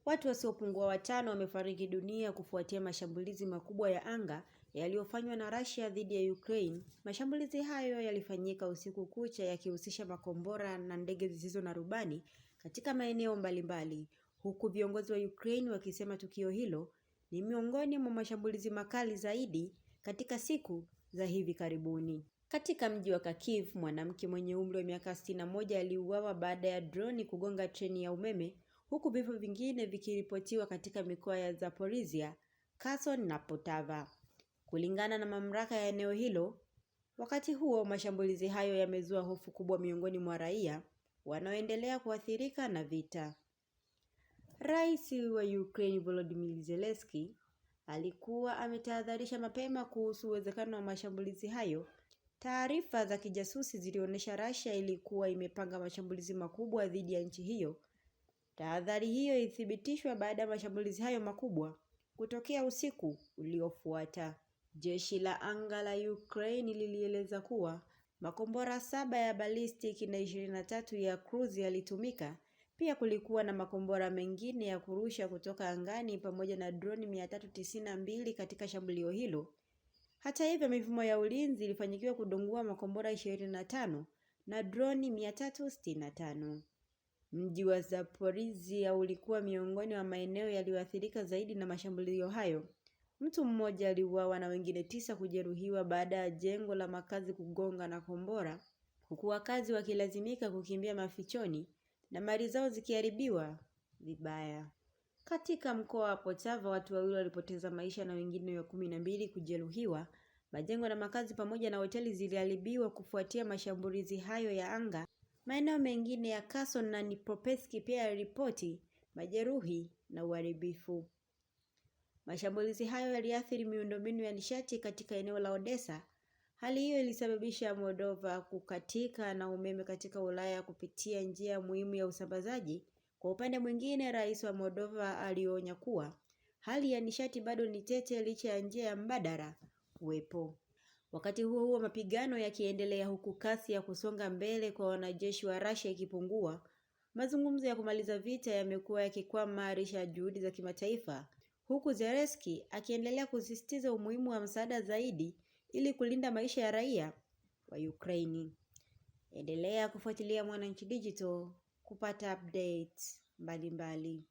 Watu wasiopungua 5 wamefariki dunia kufuatia mashambulizi makubwa ya anga yaliyofanywa na Russia dhidi ya Ukraine. Mashambulizi hayo yalifanyika usiku kucha yakihusisha makombora na ndege zisizo na rubani katika maeneo mbalimbali, huku viongozi wa Ukraine wakisema tukio hilo ni miongoni mwa mashambulizi makali zaidi katika siku za hivi karibuni. Katika mji wa Kharkiv, mwanamke mwenye umri wa miaka 61 aliuawa baada ya droni kugonga treni ya umeme, huku vifo vingine vikiripotiwa katika mikoa ya Zaporizhia, Kherson na Poltava, kulingana na mamlaka ya eneo hilo. Wakati huo, mashambulizi hayo yamezua hofu kubwa miongoni mwa raia wanaoendelea kuathirika na vita. Rais wa Ukraine Volodymyr Zelensky alikuwa ametahadharisha mapema kuhusu uwezekano wa mashambulizi hayo. Taarifa za kijasusi zilionyesha Russia ilikuwa imepanga mashambulizi makubwa dhidi ya nchi hiyo. Tahadhari hiyo ilithibitishwa baada ya mashambulizi hayo makubwa kutokea usiku uliofuata. Jeshi la anga la Ukraine lilieleza kuwa makombora 7 ya balistiki na 23 ya cruise yalitumika. Pia kulikuwa na makombora mengine ya kurusha kutoka angani pamoja na droni 392 katika shambulio hilo. Hata hivyo, mifumo ya ulinzi ilifanikiwa kudungua makombora 25 na droni 365. Mji wa Zaporizhia ulikuwa miongoni mwa maeneo yaliyoathirika zaidi na mashambulio hayo. Mtu mmoja aliuawa na wengine 9 kujeruhiwa baada ya jengo la makazi kugonga na kombora, huku wakazi wakilazimika kukimbia mafichoni na mali zao zikiharibiwa vibaya. Katika mkoa wa Poltava, watu 2 walipoteza maisha na wengine 12 kujeruhiwa. Majengo na makazi pamoja na hoteli ziliharibiwa kufuatia mashambulizi hayo ya anga. Maeneo mengine ya Kherson na Dnipropetrovsk pia yaliripoti majeruhi na uharibifu. Mashambulizi hayo yaliathiri miundombinu ya nishati katika eneo la Odessa. Hali hiyo ilisababisha Moldova kukatika na umeme katika Ulaya kupitia njia muhimu ya usambazaji. Kwa upande mwingine, rais wa Moldova alionya kuwa hali ya nishati bado ni tete licha ya njia ya mbadala kuwepo. Wakati huo huo, mapigano yakiendelea huku kasi ya kusonga mbele kwa wanajeshi wa Russia ikipungua, mazungumzo ya kumaliza vita yamekuwa yakikwamisha juhudi za kimataifa, huku Zelensky akiendelea kusisitiza umuhimu wa msaada zaidi ili kulinda maisha ya raia wa Ukraine. Endelea kufuatilia Mwananchi Digital kupata updates mbalimbali.